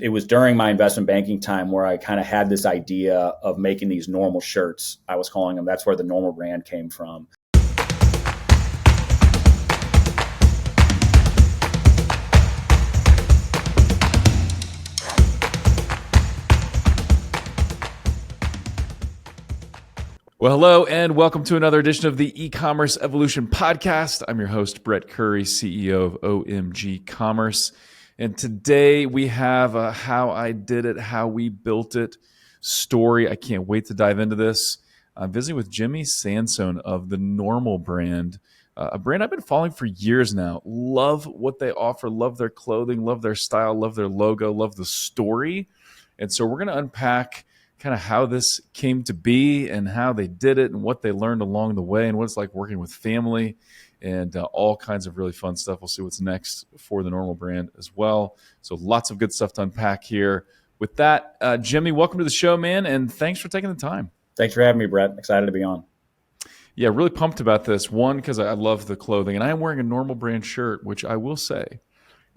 It was during my investment banking time where I kind of had this idea of making these normal shirts. I was calling them. That's where the normal brand came from. Well, hello, and welcome to another edition of the eCommerce Evolution Podcast. I'm your host, Brett Curry, CEO of OMG Commerce. And today we have a how I did it, how we built it story. I can't wait to dive into this. I'm visiting with Jimmy Sansone of the Normal brand, a brand I've been following for years now. Love what they offer, love their clothing, love their style, love their logo, love the story. And so we're going to unpack kind of how this came to be and how they did it and what they learned along the way and what it's like working with family and all kinds of really fun stuff. We'll see what's next for the Normal brand as well. So lots of good stuff to unpack here. With that, Jimmy, welcome to the show, man, and thanks for taking the time. Thanks for having me, Brett. Excited to be on. Yeah, really pumped about this. One, because I love the clothing, and I am wearing a Normal brand shirt, which I will say,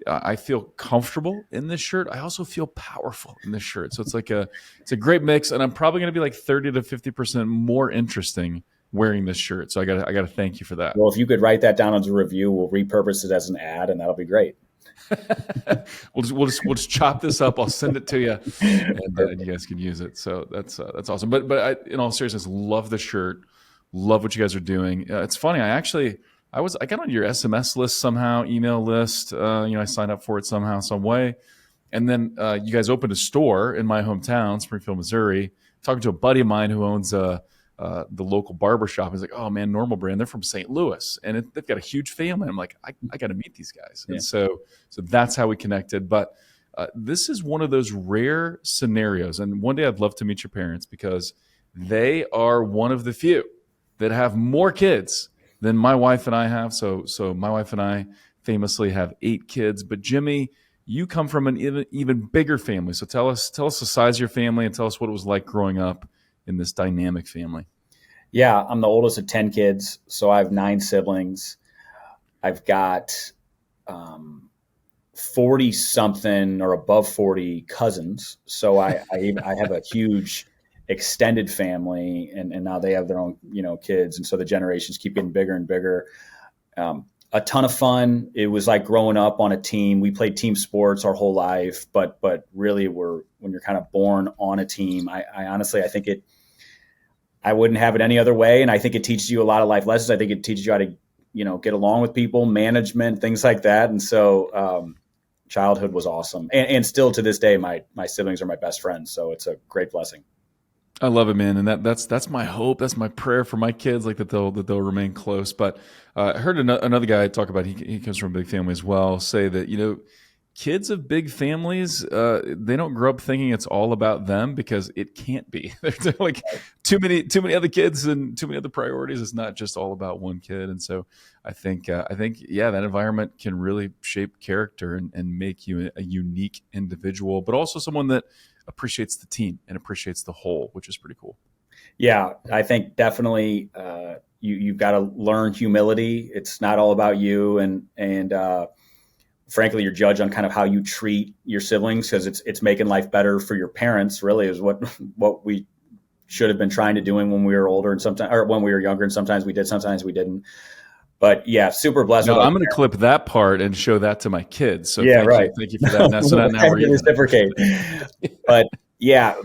I feel comfortable in this shirt. I also feel powerful in this shirt. So it's a great mix, and I'm probably going to be like 30 to 50% more interesting wearing this shirt. So I got to thank you for that. Well, if you could write that down as a review, we'll repurpose it as an ad, and that'll be great. We'll just chop this up. I'll send it to you, and you guys can use it. So that's awesome. But I, in all seriousness, love the shirt. Love what you guys are doing. It's funny. I got on your SMS list somehow, email list. I signed up for it somehow, some way. And then you guys opened a store in my hometown, Springfield, Missouri. Talking to a buddy of mine who owns the local barbershop. He's like, oh, man, Normal brand. They're from St. Louis. And they've got a huge family. I'm like, I got to meet these guys. Yeah. And so that's how we connected. But this is one of those rare scenarios. And one day I'd love to meet your parents because they are one of the few that have more kids than my wife and I have. So my wife and I famously have 8 kids. But Jimmy, you come from an even bigger family. So tell us the size of your family and tell us what it was like growing up in this dynamic family. Yeah, I'm the oldest of 10 kids. So I have 9 siblings. I've got 40 something or above 40 cousins. So I have a huge extended family, and now they have their own, kids. And so the generations keep getting bigger and bigger. A ton of fun. It was like growing up on a team. We played team sports our whole life, but really when you're kind of born on a team, I honestly, I think I wouldn't have it any other way. And I think it teaches you a lot of life lessons. I think it teaches you how to, get along with people, management, things like that. And so, childhood was awesome. And still to this day, my siblings are my best friends. So it's a great blessing. I love it, man, and that's my hope. That's my prayer for my kids, like that they'll remain close. But I heard another guy talk about he comes from a big family as well. Say that kids of big families they don't grow up thinking it's all about them because it can't be. They're like too many other kids and too many other priorities. It's not just all about one kid. And so I think that environment can really shape character and make you a unique individual, but also someone that appreciates the team and appreciates the whole, which is pretty cool. Yeah, I think definitely you've got to learn humility. It's not all about you, and frankly, you're judged on kind of how you treat your siblings because it's making life better for your parents. Really, is what we should have been trying to doing when we were older, and sometimes or when we were younger, and sometimes we did, sometimes we didn't. But yeah, super blessed. No, I'm going to clip that part and show that to my kids. So yeah, thank you for that. Now we're reciprocate. But yeah,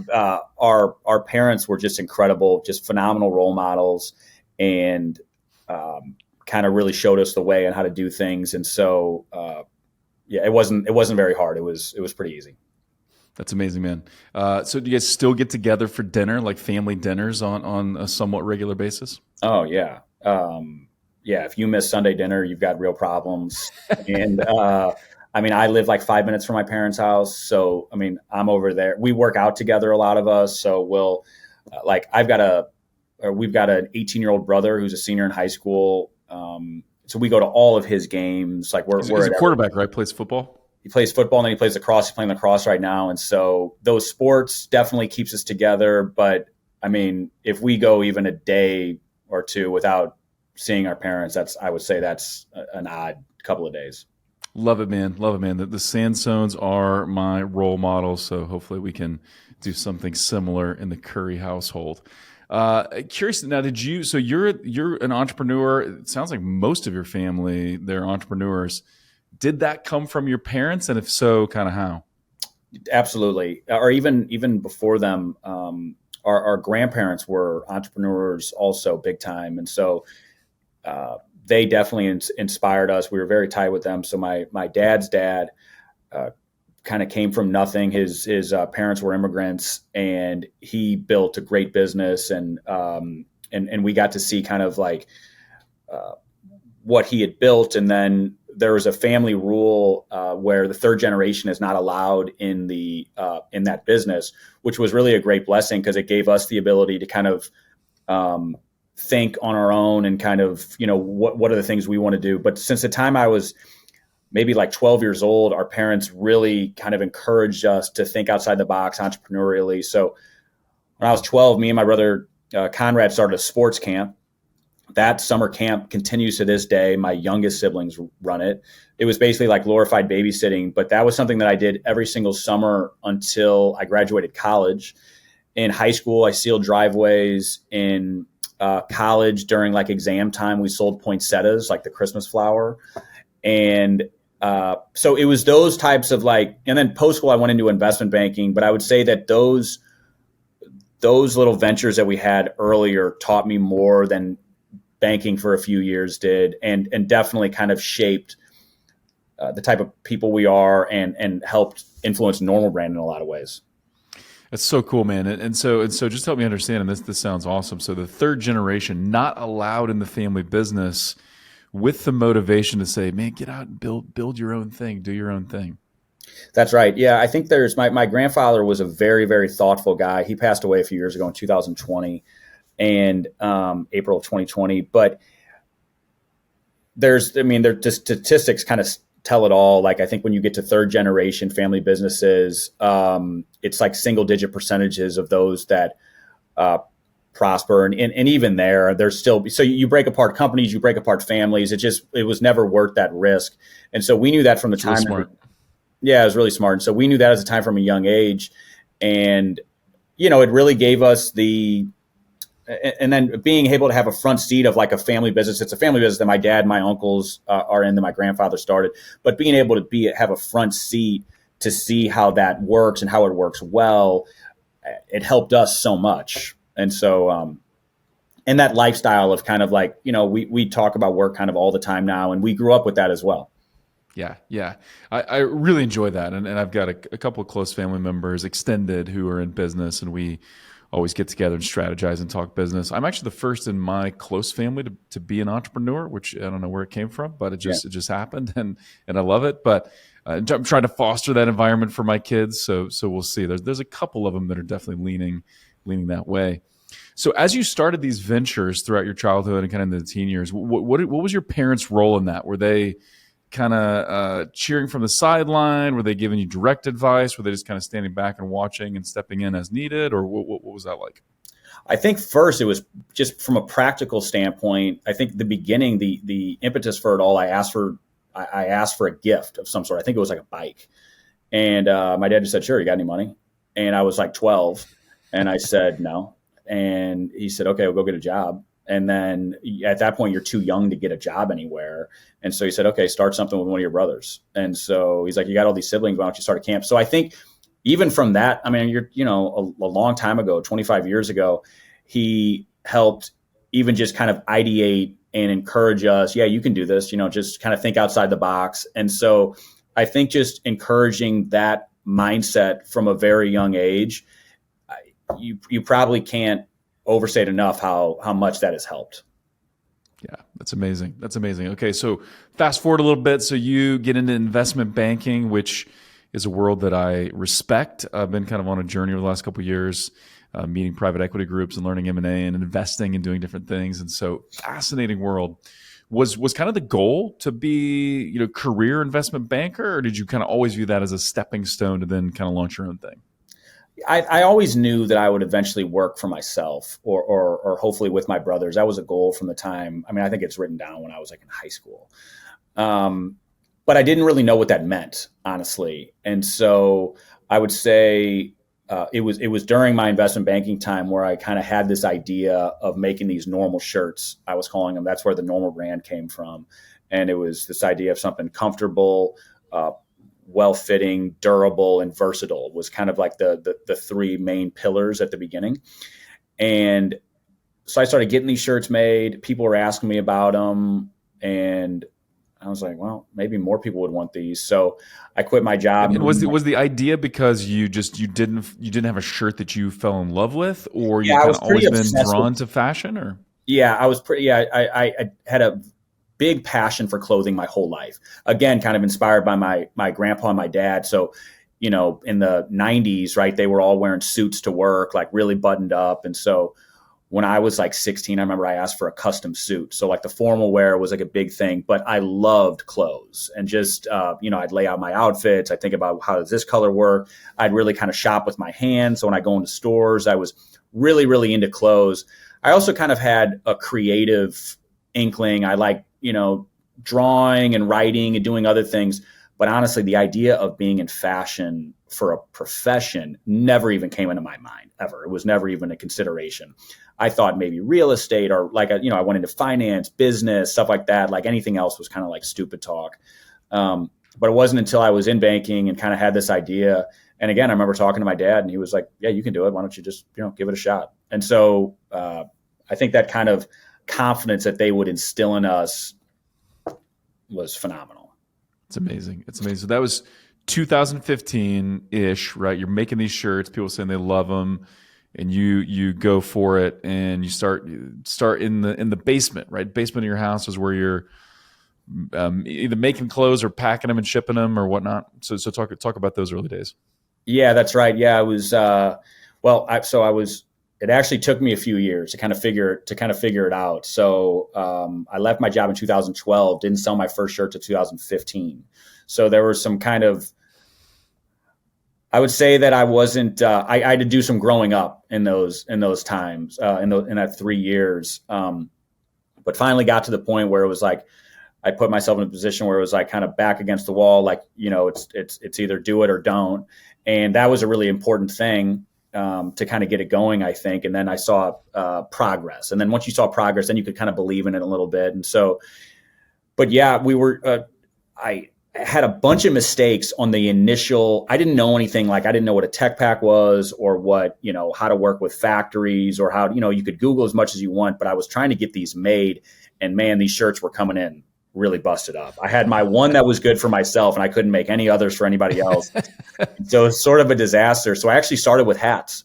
our parents were just incredible, just phenomenal role models, and kind of really showed us the way and how to do things. And so it wasn't very hard. It was pretty easy. That's amazing, man. So do you guys still get together for dinner, like family dinners on a somewhat regular basis? Oh yeah. Yeah, if you miss Sunday dinner, you've got real problems. And I live like 5 minutes from my parents' house. So, I'm over there. We work out together, a lot of us. So we've got an 18-year-old brother who's a senior in high school. So we go to all of his games. Like he's a quarterback, right? Plays football. He plays football, and then he plays lacrosse. He's playing lacrosse right now. And so those sports definitely keeps us together. But if we go even a day or two without seeing our parents, I would say that's an odd couple of days. Love it, man. Love it, man. The Sansones are my role models, so hopefully we can do something similar in the Curry household. Curious now, so you're an entrepreneur. It sounds like most of your family, they're entrepreneurs. Did that come from your parents? And if so, kind of how? Absolutely. Or even before them, our grandparents were entrepreneurs also big time. And so they definitely inspired us. We were very tight with them. So my dad's dad kind of came from nothing. His parents were immigrants, and he built a great business. And we got to see kind of like what he had built. And then there was a family rule where the third generation is not allowed in that business, which was really a great blessing because it gave us the ability to kind of think on our own and kind of, what are the things we want to do. But since the time I was maybe like 12 years old, our parents really kind of encouraged us to think outside the box entrepreneurially. So when I was 12, me and my brother Conrad started a sports camp. That summer camp continues to this day. My youngest siblings run it. It was basically like glorified babysitting, but that was something that I did every single summer until I graduated college. In high school, I sealed driveways. In college, during like exam time, we sold poinsettias, like the Christmas flower. And so it was those types of and then post school, I went into investment banking, but I would say that those little ventures that we had earlier taught me more than banking for a few years did, and definitely kind of shaped the type of people we are and helped influence Normal Brand in a lot of ways. That's so cool, man. And so just help me understand, and this sounds awesome. So the third generation not allowed in the family business with the motivation to say, man, get out and build your own thing, do your own thing. That's right. Yeah, I think there's my grandfather was a very, very thoughtful guy. He passed away a few years ago in 2020 and April of 2020. But the statistics kind of tell it all. Like, I think when you get to third generation family businesses, it's like single digit percentages of those that prosper. And even there's still, so you break apart companies, you break apart families. It was never worth that risk. And so we knew that from the time. Really smart. Yeah, it was really smart. And so we knew that as a time from a young age. And, it really gave us and then being able to have a front seat of like a family business. It's a family business that my dad and my uncles are in, that my grandfather started, but being able to have a front seat to see how that works and how it works well, it helped us so much. And so, and that lifestyle of kind of like, we talk about work kind of all the time now, and we grew up with that as well. Yeah. I really enjoy that. And I've got a couple of close family members, extended, who are in business, and we always get together and strategize and talk business. I'm actually the first in my close family to be an entrepreneur, which I don't know where it came from, but it just happened, and I love it. But I'm trying to foster that environment for my kids. So we'll see. There's a couple of them that are definitely leaning that way. So as you started these ventures throughout your childhood and kind of in the teen years, what was your parents' role in that? Were they kind of cheering from the sideline? Were they giving you direct advice? Were they just kind of standing back and watching and stepping in as needed? Or what was that like? I think first it was just from a practical standpoint. I think the beginning, the impetus for it all, I asked for a gift of some sort. I think it was like a bike. And my dad just said, sure, you got any money? And I was like 12. And I said, no. And he said, okay, we'll go get a job. And then at that point, you're too young to get a job anywhere. And so he said, okay, start something with one of your brothers. And so he's like, you got all these siblings, why don't you start a camp? So I think even from that, I mean, you're, a long time ago, 25 years ago, he helped even just kind of ideate and encourage us. Yeah, you can do this, just kind of think outside the box. And so I think just encouraging that mindset from a very young age, you probably can't overstate enough how much that has helped. Yeah, that's amazing. Okay, so fast forward a little bit. So you get into investment banking, which is a world that I respect. I've been kind of on a journey over the last couple of years, meeting private equity groups and learning M&A and investing and doing different things. And so fascinating world. Was kind of the goal to be, career investment banker, or did you kind of always view that as a stepping stone to then kind of launch your own thing? I always knew that I would eventually work for myself or hopefully with my brothers. That was a goal from the time. I mean, I think it's written down when I was like in high school. but I didn't really know what that meant, honestly. And so I would say it was during my investment banking time where I kind of had this idea of making these normal shirts. I was calling them. That's where the normal brand came from, and it was this idea of something comfortable, well-fitting, durable, and versatile was kind of like the three main pillars at the beginning. And so I started getting these shirts made. People were asking me about them, and I was like, well, maybe more people would want these. So I quit my job. And was the idea because you didn't have a shirt that you fell in love with, or you kind of always been drawn to fashion, or? Yeah, I was pretty. Yeah, I had a big passion for clothing my whole life. Again, kind of inspired by my grandpa and my dad. So, in the 90s, right, they were all wearing suits to work, like really buttoned up. And so when I was like 16, I remember I asked for a custom suit. So like the formal wear was like a big thing, but I loved clothes and just, I'd lay out my outfits. I'd think about how does this color work? I'd really kind of shop with my hands. So when I go into stores, I was really, really into clothes. I also kind of had a creative inkling. I like, drawing and writing and doing other things. But honestly, the idea of being in fashion for a profession never even came into my mind, ever. It was never even a consideration. I thought maybe real estate or I went into finance, business, stuff like that. Like anything else was kind of like stupid talk. But it wasn't until I was in banking and kind of had this idea. And again, I remember talking to my dad and he was like, yeah, you can do it. Why don't you just, give it a shot? And so I think that kind of confidence that they would instill in us was phenomenal. It's amazing. So that was 2015-ish, right? You're making these shirts. People saying they love them, and you go for it, and you start in the basement, right? Basement of your house is where you're either making clothes or packing them and shipping them or whatnot. So talk about those early days. Yeah, that's right. Yeah, I was. It actually took me a few years to kind of figure it out. So I left my job in 2012, didn't sell my first shirt to 2015. So there was some kind of, I would say that I wasn't, I had to do some growing up in those times, in that 3 years. But finally got to the point where it was like, I put myself in a position where it was like kind of back against the wall, like, it's either do it or don't. And that was a really important thing. To kind of get it going, I think. And then I saw progress. And then once you saw progress, then you could kind of believe in it a little bit. And so, but yeah, I had a bunch of mistakes on the initial. I didn't know anything. Like I didn't know what a tech pack was or what, how to work with factories or how, you could Google as much as you want, but I was trying to get these made, and man, these shirts were coming in really busted up. I had my one that was good for myself and I couldn't make any others for anybody else. So it's sort of a disaster. So I actually started with hats.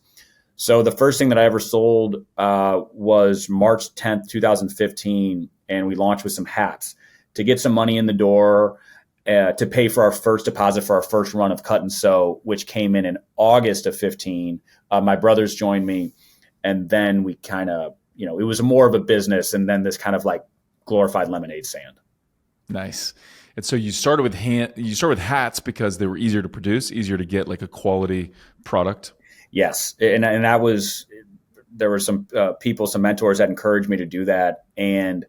So the first thing that I ever sold was March 10th, 2015. And we launched with some hats to get some money in the door to pay for our first deposit for our first run of cut and sew, which came in August of 15. My brothers joined me. And then we kind of, it was more of a business and then this kind of like glorified lemonade stand. Nice. And so you started with hats because they were easier to produce, easier to get like a quality product. Yes. And that was, there were some people, some mentors that encouraged me to do that. And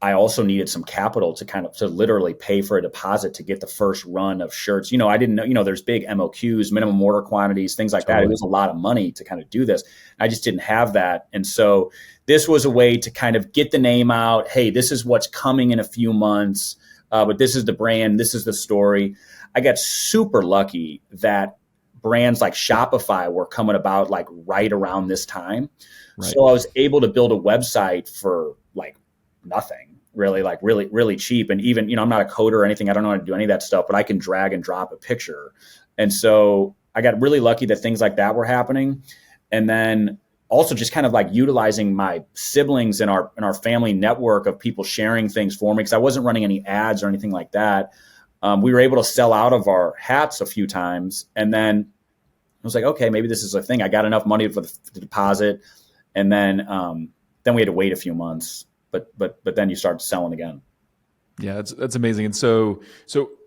I also needed some capital to literally pay for a deposit to get the first run of shirts. I didn't know, there's big MOQs, minimum order quantities, things like that. It was a lot of money to kind of do this. I just didn't have that. And so this was a way to kind of get the name out. Hey, this is what's coming in a few months, but this is the brand. This is the story. I got super lucky that brands like Shopify were coming about like right around this time. Right. So I was able to build a website for like nothing, really, like really, really cheap. And even, I'm not a coder or anything. I don't know how to do any of that stuff, but I can drag and drop a picture. And so I got really lucky that things like that were happening. And then also just kind of like utilizing my siblings and our family network of people sharing things for me, because I wasn't running any ads or anything like that. We were able to sell out of our hats a few times. And then I was like, okay, maybe this is a thing. I got enough money for the deposit. And then we had to wait a few months, but then you start selling again. Yeah, that's amazing. And so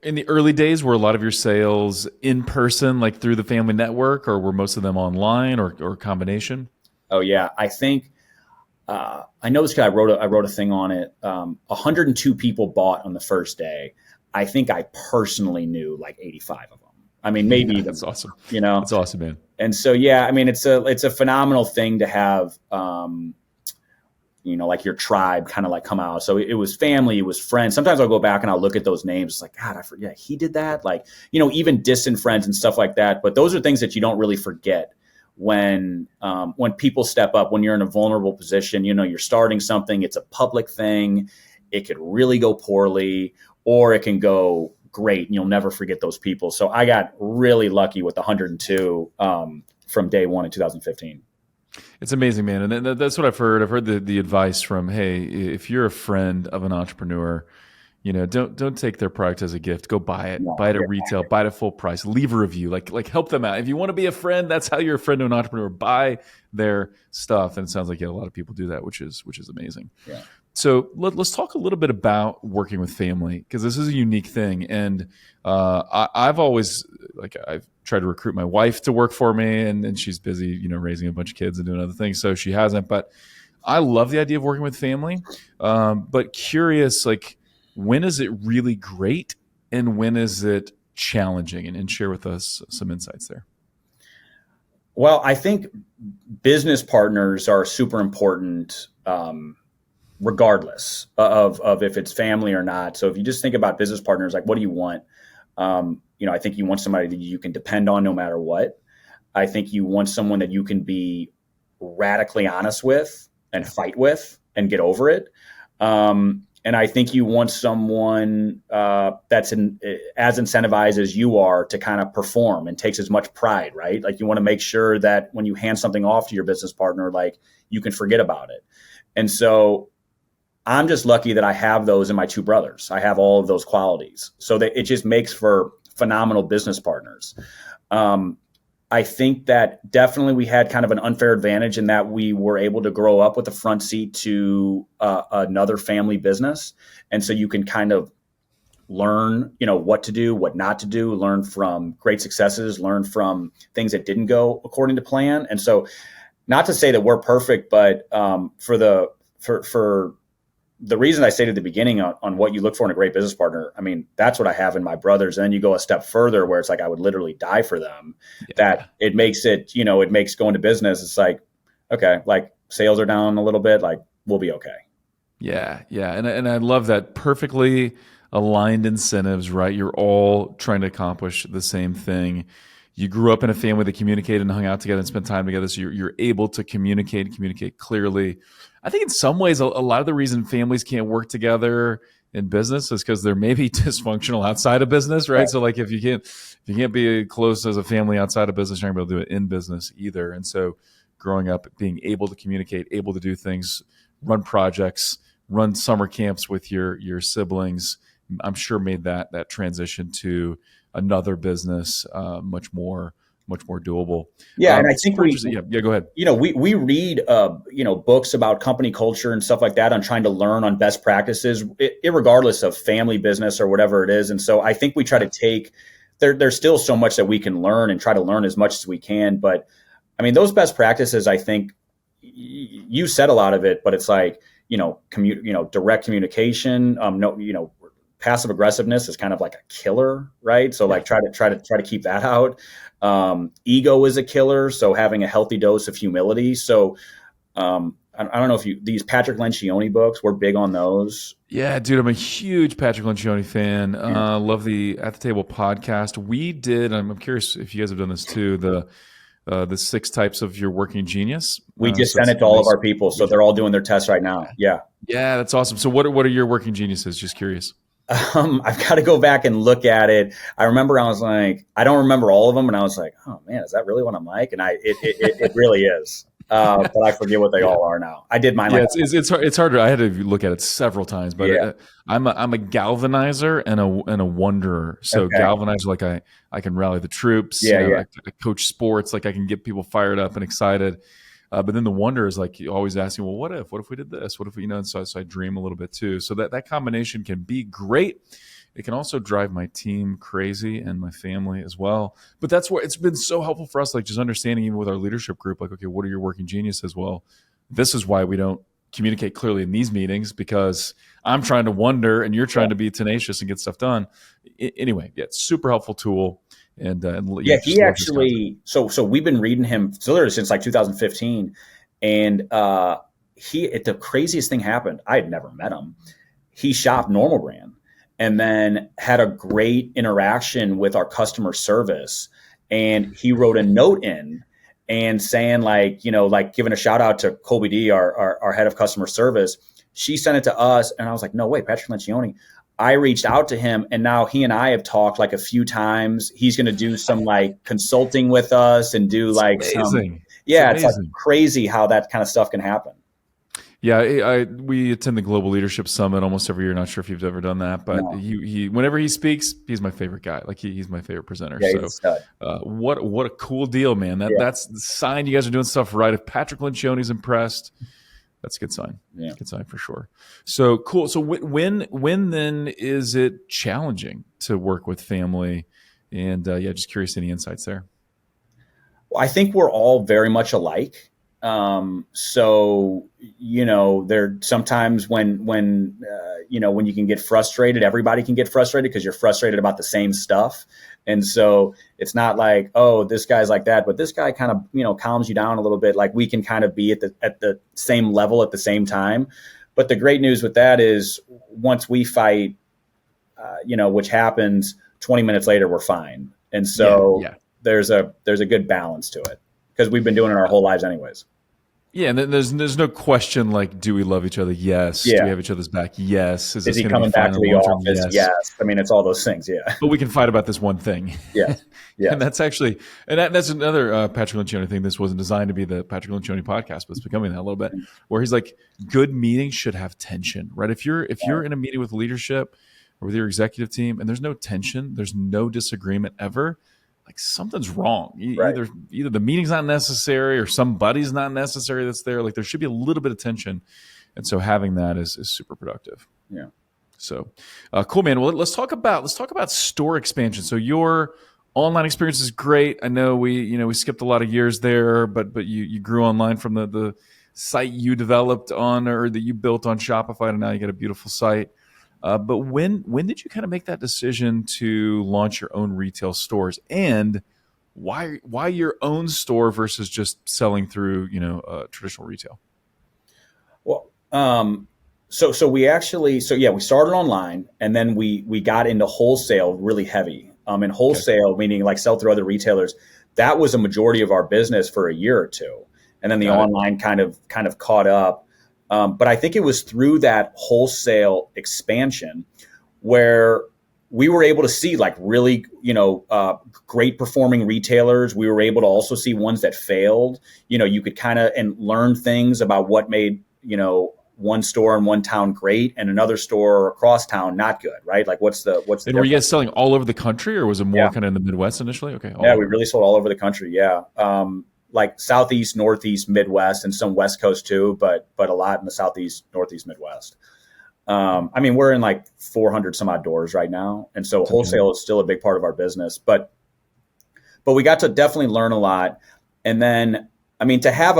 in the early days, were a lot of your sales in person, like through the family network, or were most of them online or a combination? Oh yeah, I think I know this because I wrote a thing on it. 102 people bought on the first day. I think I personally knew like 85 of them. I mean, maybe even that's awesome. You know, that's awesome, man. And so, yeah, I mean, it's a phenomenal thing to have, like your tribe kind of like come out. So it was family, it was friends. Sometimes I'll go back and I'll look at those names. It's like, God, I forget he did that. Like, even distant friends and stuff like that. But those are things that you don't really forget when people step up, when you're in a vulnerable position. You're starting something. It's a public thing. It could really go poorly, or it can go great, and you'll never forget those people. So I got really lucky with 102 from day one in 2015. It's amazing, man. And that's what I've heard. I've heard the advice from, hey, if you're a friend of an entrepreneur, don't take their product as a gift. Go buy it. Buy it at retail. Buy it at full price. Leave a review. Like help them out. If you want to be a friend, that's how you're a friend to an entrepreneur. Buy their stuff. And it sounds like a lot of people do that, which is amazing. Yeah. So let's talk a little bit about working with family, because this is a unique thing. And I've always, I've tried to recruit my wife to work for me, and she's busy, raising a bunch of kids and doing other things. So she hasn't, but I love the idea of working with family. But curious, when is it really great and when is it challenging? And share with us some insights there. Well, I think business partners are super important, regardless of if it's family or not. So if you just think about business partners, what do you want? I think you want somebody that you can depend on no matter what. I think you want someone that you can be radically honest with and fight with and get over it. And I think you want someone that's as incentivized as you are to kind of perform and takes as much pride, right? You want to make sure that when you hand something off to your business partner, you can forget about it. And so I'm just lucky that I have those in my two brothers. I have all of those qualities. So that it just makes for phenomenal business partners. I think that definitely we had kind of an unfair advantage in that we were able to grow up with a front seat to another family business. And so you can kind of learn, what to do, what not to do, learn from great successes, learn from things that didn't go according to plan. And so not to say that we're perfect, but for the reason I stated at the beginning on what you look for in a great business partner, I mean, that's what I have in my brothers. And then you go a step further where it's I would literally die for them. Yeah. That it makes it, it makes going to business. It's okay, sales are down a little bit, we'll be okay. Yeah. Yeah. And I love that perfectly aligned incentives, right? You're all trying to accomplish the same thing. You grew up in a family that communicated and hung out together and spent time together. So you're able to communicate clearly. I think in some ways, a lot of the reason families can't work together in business is because they're maybe dysfunctional outside of business, right? So if you can't be close as a family outside of business, you're not going to be able to do it in business either. And so growing up, being able to communicate, able to do things, run projects, run summer camps with your siblings, I'm sure made that transition to another business much more doable. Yeah, and I think go ahead. We read books about company culture and stuff like that on trying to learn on best practices, irregardless of family business or whatever it is. And so I think we try to take there's still so much that we can learn and try to learn as much as we can. But I mean, those best practices, I think you said a lot of it, but it's direct communication. Passive aggressiveness is kind of like a killer, right? So try to keep that out. Ego is a killer. So having a healthy dose of humility. So I don't know if these Patrick Lencioni books, we're big on those. Yeah, dude, I'm a huge Patrick Lencioni fan. Love the At the Table podcast. We did, I'm curious if you guys have done this too, the 6 types of your working genius. We just sent it to all of our people. So they're all doing their tests right now. Yeah. Yeah, that's awesome. So what are your working geniuses? Just curious. I've got to go back and look at it. I remember I was I don't remember all of them. And I was oh man, is that really what I'm like? And it really is. But I forget what they all are now. I did mine. Yeah, it's harder. I had to look at it several times, but I'm a galvanizer and a wanderer. So galvanizer, I can rally the troops. I coach sports. I can get people fired up and excited. But then the wonder is you're always asking, well, what if we did this? What if we, and so I dream a little bit too. So that combination can be great. It can also drive my team crazy and my family as well. But that's where it's been so helpful for us, just understanding even with our leadership group, okay, what are your working geniuses? Well, this is why we don't communicate clearly in these meetings because I'm trying to wonder and you're trying to be tenacious and get stuff done. Anyway, yeah, it's super helpful tool. And he actually, so we've been reading him literally since like 2015. And the craziest thing happened. I had never met him. He shopped Normal Brand and then had a great interaction with our customer service. And he wrote a note in and saying like giving a shout out to Colby D, our head of customer service. She sent it to us. And I was like, no way, Patrick Lencioni. I reached out to him and now he and I have talked like a few times. He's going to do some like consulting with us and do it's like crazy how that kind of stuff can happen. Yeah, we attend the Global Leadership Summit almost every year. Not sure if you've ever done that, but he whenever he speaks, he's my favorite guy. Like he's my favorite presenter. Yeah, so what a cool deal, man. That's the sign you guys are doing stuff right. If Patrick Lencioni's impressed, that's a good sign. Yeah, good sign for sure. So cool. So when then is it challenging to work with family? And just curious, any insights there? Well, I think we're all very much alike. So there sometimes when you can get frustrated, everybody can get frustrated because you're frustrated about the same stuff. And so it's not like, oh, this guy's like that, but this guy kind of, calms you down a little bit. Like we can kind of be at the same level at the same time. But the great news with that is once we fight, which happens 20 minutes later, we're fine. And so there's a good balance to it. Because we've been doing it our whole lives anyways. Yeah, and there's no question like, do we love each other? Yes. Yeah. Do we have each other's back? Yes. Is he coming back to the office? Yes. I mean, it's all those things, yeah. But we can fight about this one thing. Yeah. Yeah. And that's actually, that's another Patrick Lencioni thing. This wasn't designed to be the Patrick Lencioni podcast, but it's becoming that a little bit, where he's like, good meetings should have tension, right? If you're in a meeting with leadership or with your executive team and there's no tension, there's no disagreement ever, like something's wrong. Either the meeting's not necessary or somebody's not necessary that's there. Like there should be a little bit of tension. And so having that is super productive. Yeah. So cool, man. Well, let's talk about store expansion. So your online experience is great. I know we skipped a lot of years there, but you grew online from the site you developed on or that you built on Shopify, and now you got a beautiful site. But when did you kind of make that decision to launch your own retail stores, and why your own store versus just selling through traditional retail? Well, so we started online, and then we got into wholesale really heavy. And wholesale meaning like sell through other retailers. That was a majority of our business for a year or two, and then the online kind of caught up. But I think it was through that wholesale expansion where we were able to see like really, great performing retailers. We were able to also see ones that failed. You could kind of and learn things about what made, one store in one town great and another store across town not good, right? Like what's the And were you guys selling all over the country, or was it more kind of in the Midwest initially? Okay. We really sold all over the country. Yeah. Like Southeast, Northeast, Midwest, and some West Coast too, but a lot in the Southeast, Northeast, Midwest. We're in like 400 some odd doors right now. And so wholesale is still a big part of our business, but we got to definitely learn a lot. And then, to have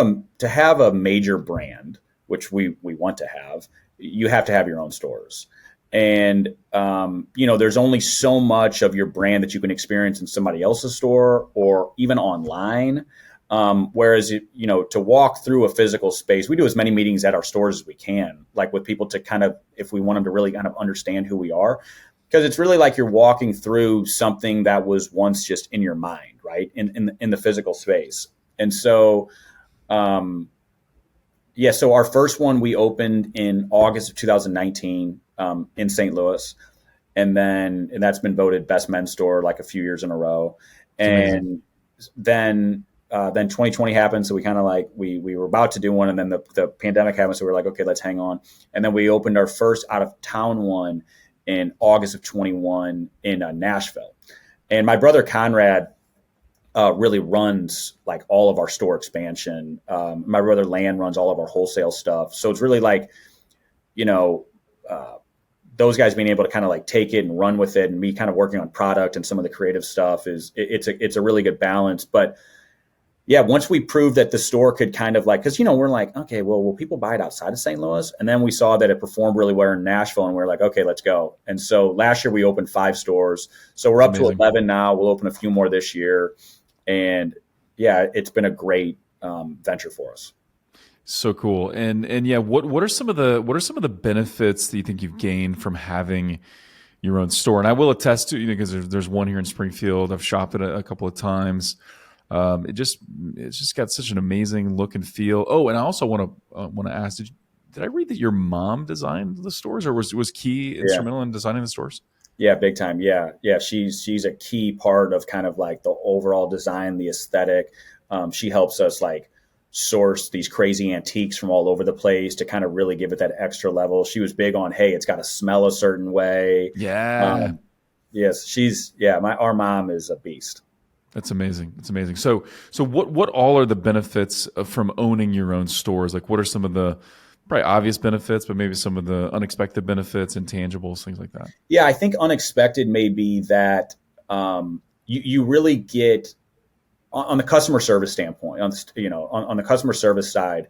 a major brand, which we want to have, you have to have your own stores. And, there's only so much of your brand that you can experience in somebody else's store or even online. Whereas, to walk through a physical space, we do as many meetings at our stores as we can, like with people to kind of, if we want them to really kind of understand who we are, because it's really like you're walking through something that was once just in your mind, right? In the physical space. And so, so our first one we opened in August of 2019 in St. Louis. And that's been voted best men's store like a few years in a row. And then 2020 happened. So we kind of like, we were about to do one, and then the pandemic happened. So we were like, okay, let's hang on. And then we opened our first out of town one in August of 21 in Nashville. And my brother Conrad really runs like all of our store expansion. My brother Land runs all of our wholesale stuff. So it's really like, those guys being able to kind of like take it and run with it, and me kind of working on product and some of the creative stuff it's a really good balance. But yeah, once we proved that the store could kind of like, because, we're like, okay, well, will people buy it outside of St. Louis? And then we saw that it performed really well in Nashville, and we're like, okay, let's go. And so last year we opened 5 stores. So we're up to 11 now. We'll open a few more this year. And yeah, it's been a great venture for us. So cool. And yeah, what are some of the benefits that you think you've gained from having your own store? And I will attest to, because there's one here in Springfield. I've shopped it a couple of times. It's just got such an amazing look and feel. Oh, and I also want to ask, did I read that your mom designed the stores, or was Key instrumental in designing the stores? Yeah, big time. Yeah. She's a key part of kind of like the overall design, the aesthetic. She helps us like source these crazy antiques from all over the place to kind of really give it that extra level. She was big on, hey, it's got to smell a certain way. Yeah. Yes, our mom is a beast. That's amazing. It's amazing. So what all are the benefits from owning your own stores? Like, what are some of the probably obvious benefits, but maybe some of the unexpected benefits, intangibles, things like that? Yeah, I think unexpected may be that you really get on the customer service standpoint, on the customer service side.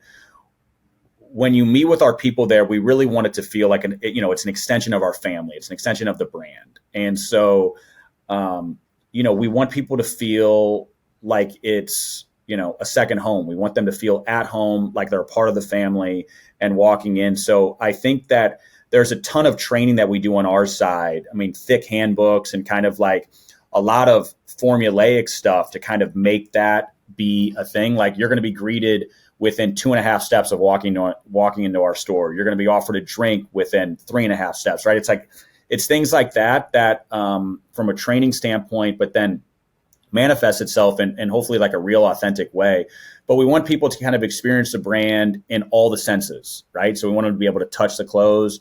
When you meet with our people there, we really want it to feel like it's an extension of our family. It's an extension of the brand, and so. We want people to feel like it's, a second home. We want them to feel at home, like they're a part of the family and walking in. So I think that there's a ton of training that we do on our side. I mean, thick handbooks and kind of like a lot of formulaic stuff to kind of make that be a thing. Like you're going to be greeted within 2.5 steps of walking into our store. You're going to be offered a drink within 3.5 steps, right? It's things like that from a training standpoint, but then manifests itself in hopefully like a real authentic way. But we want people to kind of experience the brand in all the senses, right? So we want them to be able to touch the clothes,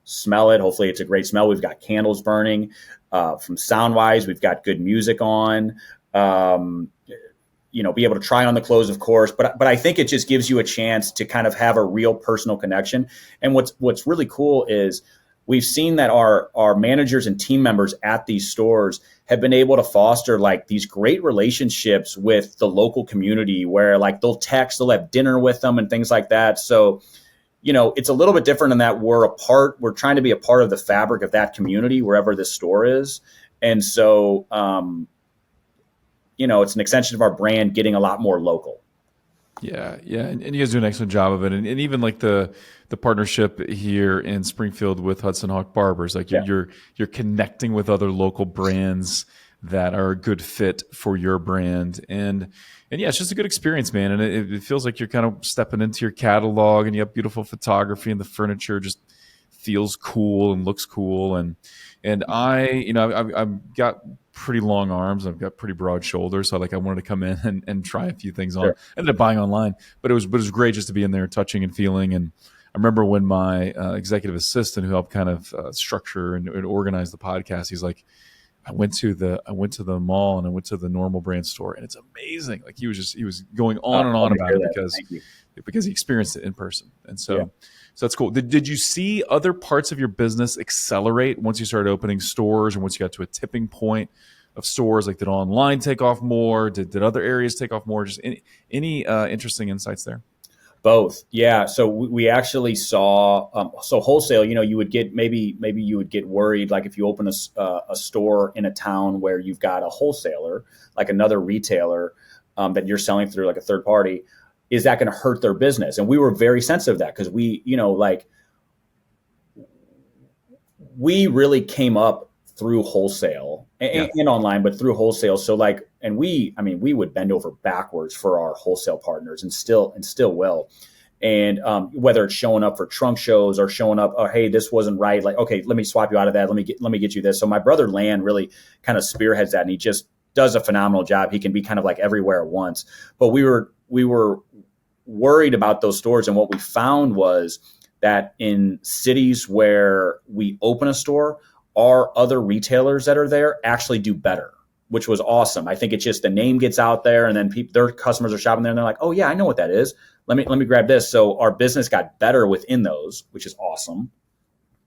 smell it. Hopefully it's a great smell. We've got candles burning. From sound wise, we've got good music on. Be able to try on the clothes, of course. But I think it just gives you a chance to kind of have a real personal connection. And what's really cool is we've seen that our managers and team members at these stores have been able to foster like these great relationships with the local community where like they'll have dinner with them and things like that. So, it's a little bit different in that we're trying to be a part of the fabric of that community wherever this store is. And so, it's an extension of our brand getting a lot more local. Yeah. And you guys do an excellent job of it. And even like the partnership here in Springfield with Hudson Hawk Barbers, like you're connecting with other local brands that are a good fit for your brand. And yeah, it's just a good experience, man. And it feels like you're kind of stepping into your catalog, and you have beautiful photography, and the furniture just feels cool and looks cool. And I've got pretty long arms. I've got pretty broad shoulders. So I wanted to come in and try a few things on. Sure. I ended up buying online, but it was great just to be in there touching and feeling. And I remember when my executive assistant, who helped kind of structure and organize the podcast, he's like, I went to the mall and I went to the normal brand store, and it's amazing. Like he was going on and on about it because he experienced it in person. And so that's cool. Did you see other parts of your business accelerate once you started opening stores, and once you got to a tipping point of stores? Like, did online take off more? Did other areas take off more? Just any interesting insights there? Both. Yeah. So we actually saw, wholesale, you would get, maybe you would get worried, like if you open a store in a town where you've got a wholesaler, like another retailer that you're selling through, like a third party, is that going to hurt their business? And we were very sensitive to that because we really came up through wholesale and online, but through wholesale. So we would bend over backwards for our wholesale partners and still will. And whether it's showing up for trunk shows or showing up, oh, hey, this wasn't right. Like, okay, let me swap you out of that. Let me get you this. So my brother Lan really kind of spearheads that, and he just does a phenomenal job. He can be kind of like everywhere at once. But we were worried about those stores. And what we found was that in cities where we open a store, our other retailers that are there actually do better, which was awesome. I think it's just the name gets out there, and then their customers are shopping there, and they're like, oh yeah, I know what that is. Let me grab this. So our business got better within those, which is awesome.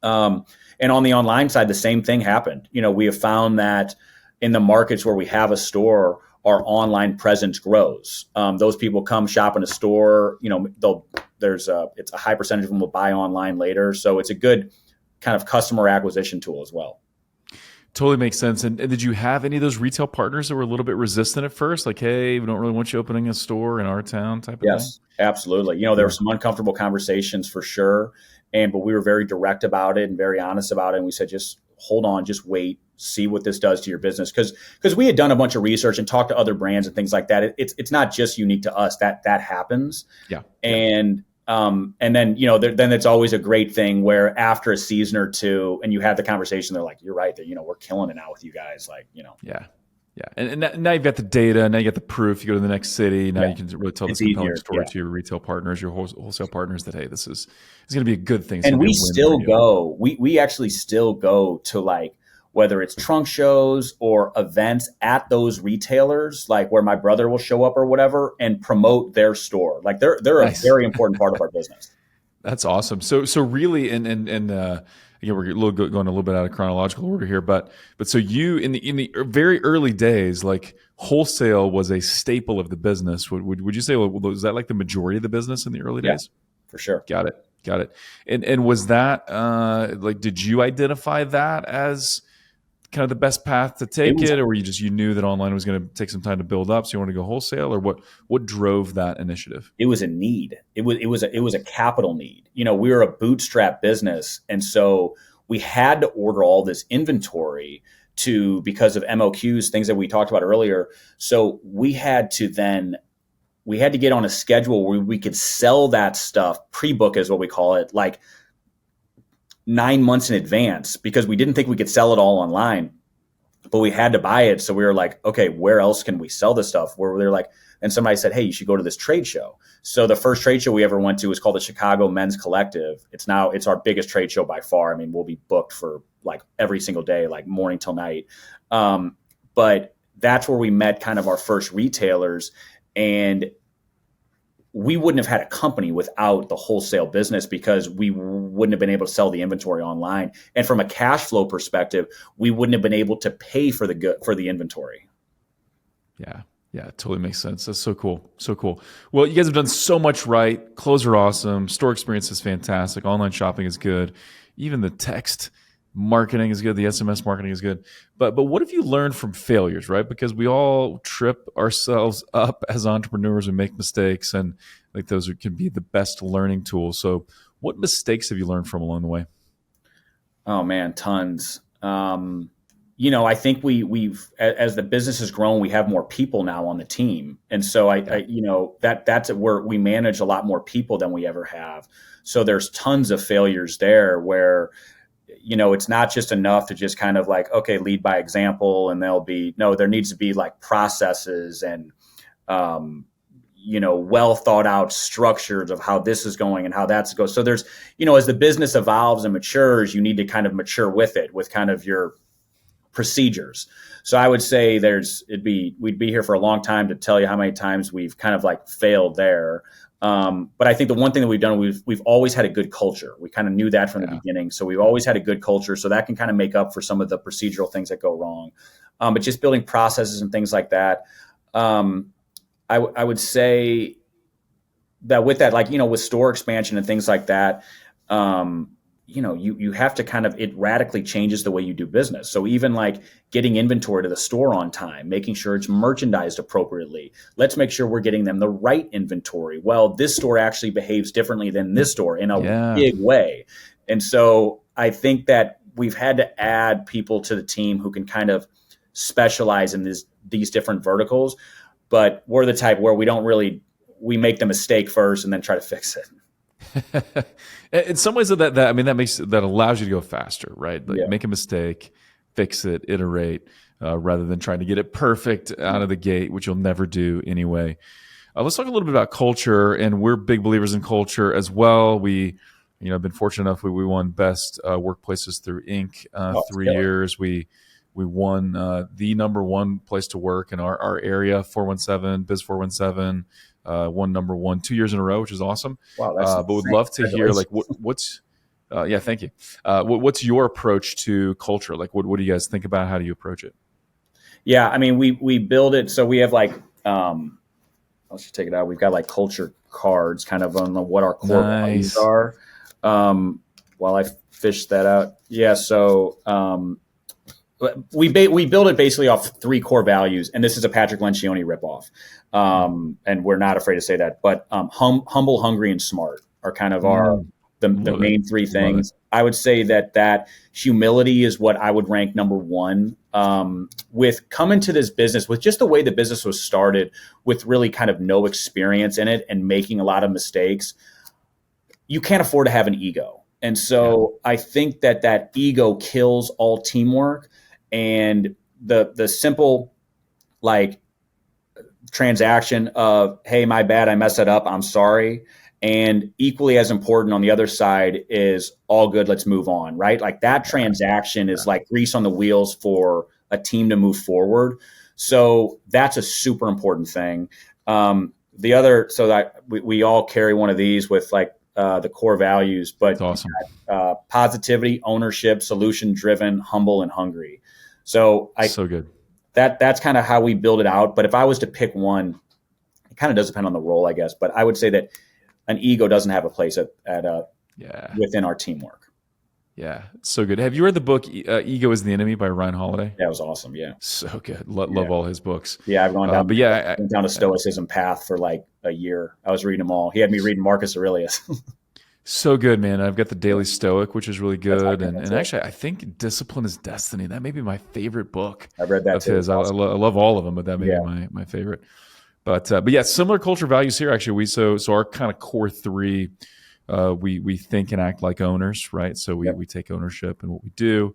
And on the online side, the same thing happened. We have found that in the markets where we have a store, our online presence grows. Those people come shop in a store, it's a high percentage of them will buy online later. So it's a good kind of customer acquisition tool as well. Totally makes sense. And did you have any of those retail partners that were a little bit resistant at first? Like, hey, we don't really want you opening a store in our town type of thing? Yes, absolutely. There were some uncomfortable conversations for sure. But we were very direct about it and very honest about it. And we said, just hold on, just wait, see what this does to your business. Because we had done a bunch of research and talked to other brands and things like that. It's not just unique to us, that happens. Yeah. And then, then it's always a great thing where after a season or two and you have the conversation, they're like, you're right, that, we're killing it now with you guys. Like, Yeah. Yeah. And now you've got the data, now you got the proof, you go to the next city. Now you can really tell this compelling story to your retail partners, your wholesale partners that, hey, this is going to be a good thing. And we still go, we actually still go to like, whether it's trunk shows or events at those retailers, like where my brother will show up or whatever and promote their store. Like they're nice. A very important part of our business. That's awesome. So really, and we're going a little bit out of chronological order here, but so you in the very early days, like wholesale was a staple of the business. Would you say, was that like the majority of the business in the early days? For sure. Got it. And was that like, did you identify that as kind of the best path to take it, or you knew that online was going to take some time to build up, so you want to go wholesale, or what drove that initiative? It was a need. It was a capital need. We were a bootstrap business, and so we had to order all this inventory because of MOQs, things that we talked about earlier. So we had to get on a schedule where we could sell that stuff, pre-book is what we call it, like 9 months in advance, because we didn't think we could sell it all online, but we had to buy it. So we were like, okay, where else can we sell this stuff? Where they're like, and somebody said, hey, you should go to this trade show. So the first trade show we ever went to was called the Chicago Men's Collective. It's our biggest trade show by far. I mean, we'll be booked for like every single day, like morning till night. But that's where we met kind of our first retailers, and we wouldn't have had a company without the wholesale business, because we wouldn't have been able to sell the inventory online. And from a cash flow perspective, we wouldn't have been able to pay for the inventory. Yeah. Yeah, it totally makes sense. That's so cool. So cool. Well, you guys have done so much right. Clothes are awesome. Store experience is fantastic. Online shopping is good. Even the text marketing is good. The SMS marketing is good. But what have you learned from failures, right? Because we all trip ourselves up as entrepreneurs and make mistakes, and like those can be the best learning tools. So what mistakes have you learned from along the way? Oh man, tons. I think we've as the business has grown, we have more people now on the team. And so that's where we manage a lot more people than we ever have. So there's tons of failures there where it's not just enough to just kind of like, okay, lead by example, and there needs to be like processes and, well thought out structures of how this is going and how that's going. So there's, as the business evolves and matures, you need to kind of mature with it, with kind of your procedures. So I would say we'd be here for a long time to tell you how many times we've kind of like failed there. But I think the one thing that we've done, we've always had a good culture. We kind of knew that from the beginning. So we've always had a good culture. So that can kind of make up for some of the procedural things that go wrong. But just building processes and things like that. I would say that with that, like, with store expansion and things like that, you have to kind of, it radically changes the way you do business. So even like getting inventory to the store on time, making sure it's merchandised appropriately. Let's make sure we're getting them the right inventory. Well, this store actually behaves differently than this store in a big way. And so I think that we've had to add people to the team who can kind of specialize in these different verticals. But we're the type where we make the mistake first and then try to fix it. In some ways, that allows you to go faster, right? Like make a mistake, fix it, iterate, rather than trying to get it perfect out of the gate, which you'll never do anyway. Let's talk a little bit about culture, and we're big believers in culture as well. We, have been fortunate enough. We won best workplaces through Inc. 3 years. We won the number one place to work in our area, 417, Biz 417. Won number one 2 years in a row, which is awesome. Wow, that's but would love to hear like what's thank you. What's your approach to culture? Like what do you guys think about? How do you approach it? Yeah, I mean, we build it so we have like I'll just take it out. We've got like culture cards, kind of on what our core values are. While I fish that out, yeah. So we build it basically off 3 core values, and this is a Patrick Lencioni ripoff, and we're not afraid to say that. But humble, hungry, and smart are kind of the main 3 things. I would say that humility is what I would rank number 1. With coming to this business, with just the way the business was started, with really kind of no experience in it and making a lot of mistakes, you can't afford to have an ego. And so I think that ego kills all teamwork, and the simple like transaction of, hey, my bad, I messed it up, I'm sorry. And equally as important on the other side is all good, let's move on, right? Like that transaction is like grease on the wheels for a team to move forward. So that's a super important thing. The other, so that we all carry one of these with like the core values, but that's awesome. Positivity, ownership, solution driven, humble, and hungry. So so good. That's kind of how we build it out. But if I was to pick one, it kind of does depend on the role, I guess. But I would say that an ego doesn't have a place within our teamwork. Yeah, it's so good. Have you read the book Ego is the Enemy by Ryan Holiday? That was awesome, yeah. So good. Love all his books. Yeah, I've gone down, down a stoicism path for like a year. I was reading them all. He had me reading Marcus Aurelius. So good, man. I've got the Daily Stoic, which is really good. And actually, I think Discipline is Destiny. That may be my favorite book. I've read that too. Awesome. I love all of them, but that may be my favorite. But yeah, similar culture values here. Actually, so our kind of core 3, we think and act like owners, right? So we take ownership in what we do.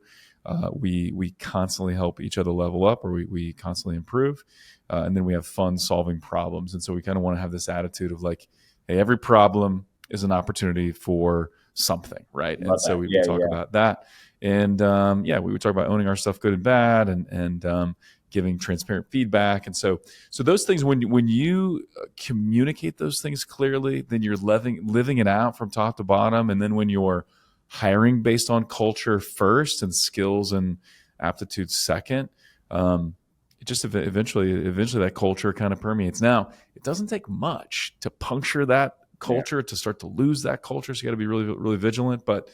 We constantly help each other level up, or we constantly improve, and then we have fun solving problems. And so we kind of want to have this attitude of like, hey, every problem is an opportunity for something, right? And so we talk about that, and we would talk about owning our stuff, good and bad, and giving transparent feedback. And so those things, when you communicate those things clearly, then you're living it out from top to bottom. And then when you're hiring based on culture first and skills and aptitude second, it just eventually that culture kind of permeates. Now, it doesn't take much to puncture that culture, to start to lose that culture. So you got to be really, really vigilant. But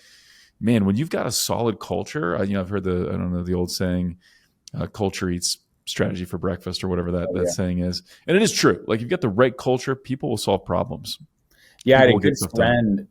man, when you've got a solid culture, I've heard the old saying, culture eats strategy for breakfast, or whatever that saying is. And it is true. Like, you've got the right culture, people will solve problems. Yeah, I had a good friend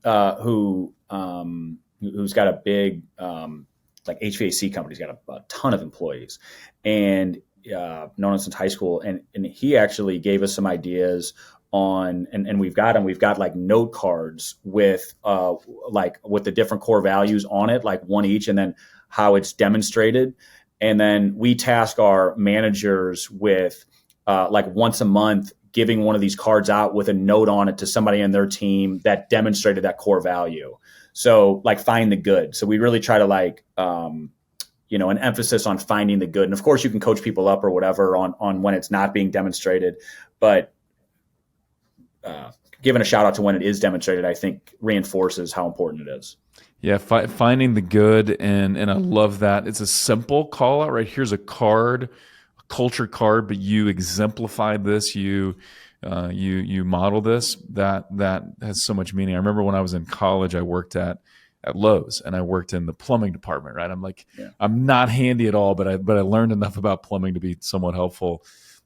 who's got a big like HVAC company. He's got a ton of employees, and known him since high school. And he actually gave us some ideas on, and we've got like note cards with the different core values on it, like one each, and then how it's demonstrated. And then we task our managers with like once a month giving one of these cards out with a note on it to somebody in their team that demonstrated that core value. So like, find the good. So we really try to like, an emphasis on finding the good. And of course you can coach people up or whatever on when it's not being demonstrated, but giving a shout out to when it is demonstrated, I think reinforces how important it is. Yeah, finding the good, and I love that. It's a simple call out, right? Here's a card, a culture card, but you exemplified this, you model this. That has so much meaning. I remember when I was in college, I worked at Lowe's, and I worked in the plumbing department. Right, I'm like, I'm not handy at all, but I learned enough about plumbing to be somewhat helpful.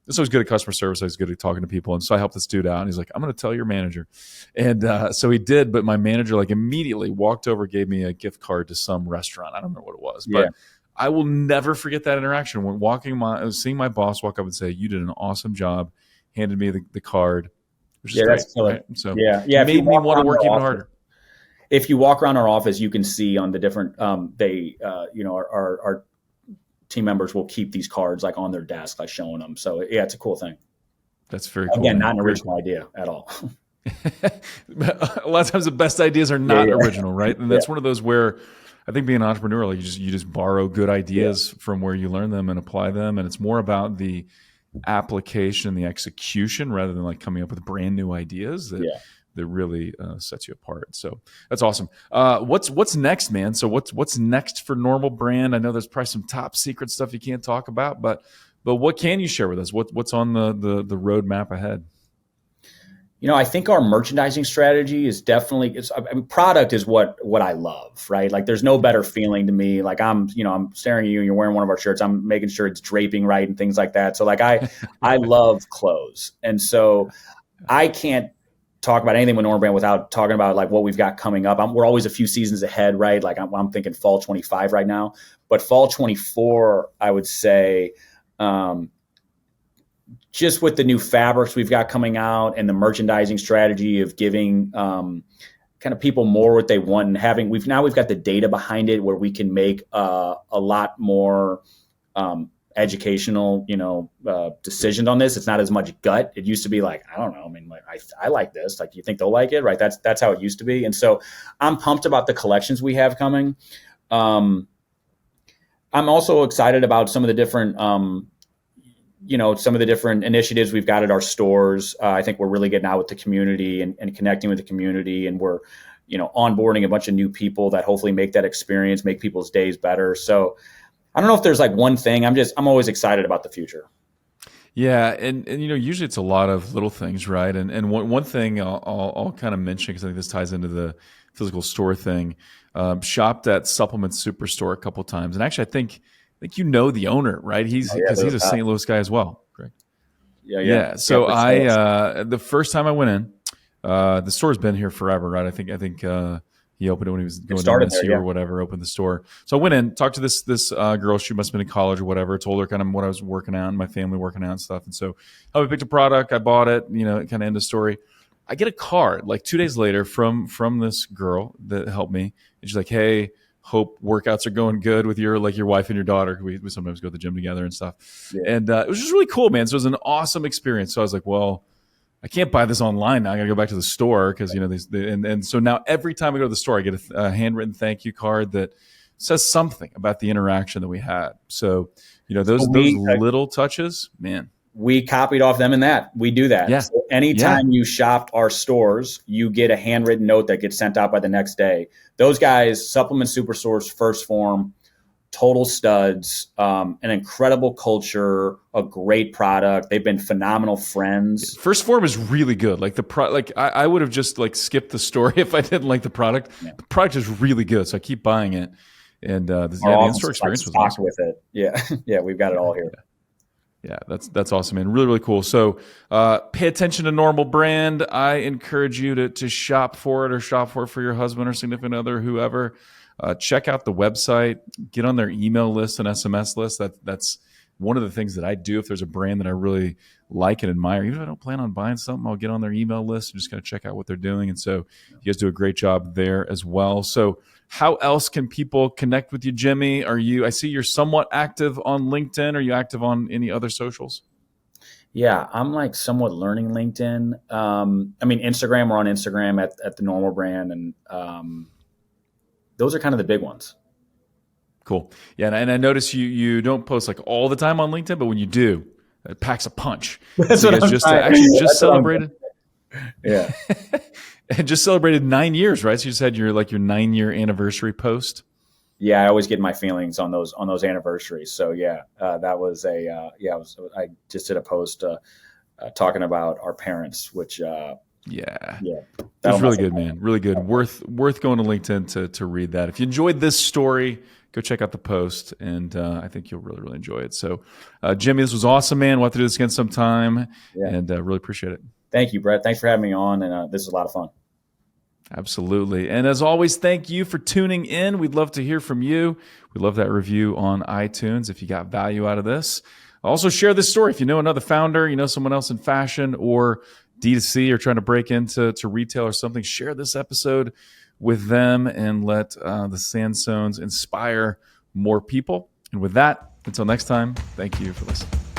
So I was good at customer service. I was good at talking to people. And so I helped this dude out. And he's like, I'm going to tell your manager. And so he did. But my manager like immediately walked over, gave me a gift card to some restaurant. I don't remember what it was. But I will never forget that interaction. When seeing my boss walk up and say, you did an awesome job, handed me the card. Which is great, that's killer. Right? So it made me want to work even harder. If you walk around our office, you can see on the different, our team members will keep these cards like on their desk, like showing them. So yeah, it's a cool thing. That's very cool. Again, not an original idea at all. A lot of times the best ideas are not original, right? And that's one of those where I think being an entrepreneur, like you just borrow good ideas from where you learn them and apply them. And it's more about the application, the execution, rather than like coming up with brand new ideas that really sets you apart. So that's awesome. What's next, man? So what's next for Normal Brand? I know there's probably some top secret stuff you can't talk about, but But what can you share with us? What's on the roadmap ahead? I think our merchandising strategy is definitely, product is what I love, right? Like there's no better feeling to me. Like I'm staring at you and you're wearing one of our shirts. I'm making sure it's draping right and things like that. So like I love clothes. And so I can't talk about anything with Normal Brand without talking about like what we've got coming up. We're always a few seasons ahead, right? Like I'm thinking fall 25 right now, but fall 24, I would say, just with the new fabrics we've got coming out and the merchandising strategy of giving kind of people more what they want, and we've got the data behind it where we can make a lot more educational, decisions on this. It's not as much gut. It used to be like, I don't know. I mean, like I like this. Like, you think they'll like it, right? That's how it used to be. And so I'm pumped about the collections we have coming. I'm also excited about some of the different, some of the different initiatives we've got at our stores. I think we're really getting out with the community and connecting with the community, and we're, onboarding a bunch of new people that hopefully make that experience, make people's days better. So I don't know if there's like one thing. I'm always excited about the future. Yeah, and usually it's a lot of little things, right? And one thing I'll kind of mention, because I think this ties into the physical store thing. Shopped at Supplement Superstore a couple times, and actually I think the owner, right? He's a St. Louis guy as well, correct? Yeah. So the first time I went in, the store's been here forever, right? I think he opened it when he was going down this year or whatever, opened the store. So I went in, talked to this girl. She must have been in college or whatever. Told her kind of what I was working out and my family working out and stuff. And so I picked a product. I bought it, kind of end of story. I get a card like 2 days later from this girl that helped me. And she's like, hey, hope workouts are going good with your wife and your daughter. We sometimes go to the gym together and stuff. Yeah. And it was just really cool, man. So it was an awesome experience. So I was like, well, I can't buy this online now. I got to go back to the store because, and so now every time I go to the store, I get a handwritten thank you card that says something about the interaction that we had. So, those little touches, man. We copied off them in that. We do that. Yeah. So anytime you shop our stores, you get a handwritten note that gets sent out by the next day. Those guys, Supplement Superstore's First Form, total studs, an incredible culture, a great product. They've been phenomenal friends. First Form is really good. Like I would have just like skipped the story if I didn't like the product. Yeah. The product is really good, so I keep buying it. And the in-store experience was awesome with it. Yeah, yeah, we've got it all here. Yeah, that's awesome, man. Really, really cool. So pay attention to Normal Brand. I encourage you to shop for it or shop for it for your husband or significant other, whoever. Check out the website. Get on their email list and SMS list. That's one of the things that I do if there's a brand that I really like and admire. Even if I don't plan on buying something, I'll get on their email list and just kind of check out what they're doing. And so you guys do a great job there as well. So how else can people connect with you, Jimmy? I see you're somewhat active on LinkedIn. Are you active on any other socials? Yeah, I'm like somewhat learning LinkedIn. Instagram, we're on Instagram at the Normal Brand. And those are kind of the big ones. Cool. Yeah, and I notice you don't post like all the time on LinkedIn, but when you do, it packs a punch. That's what I'm just celebrated. Yeah. And just celebrated 9 years, right? So you just had your 9-year anniversary post. Yeah, I always get my feelings on those anniversaries. So yeah, that was I just did a post talking about our parents, which it was really good, man. Really good. Worth going to LinkedIn to read that. If you enjoyed this story, go check out the post, and I think you'll really, really enjoy it. So, Jimmy, this was awesome, man. We'll have to do this again sometime, and really appreciate it. Thank you, Brett. Thanks for having me on, and this is a lot of fun. Absolutely. And as always, thank you for tuning in. We'd love to hear from you. We'd love that review on iTunes if you got value out of this. Also, share this story. If you know another founder, someone else in fashion or D2C or trying to break into retail or something, share this episode with them and let the Sansones inspire more people. And with that, until next time, thank you for listening.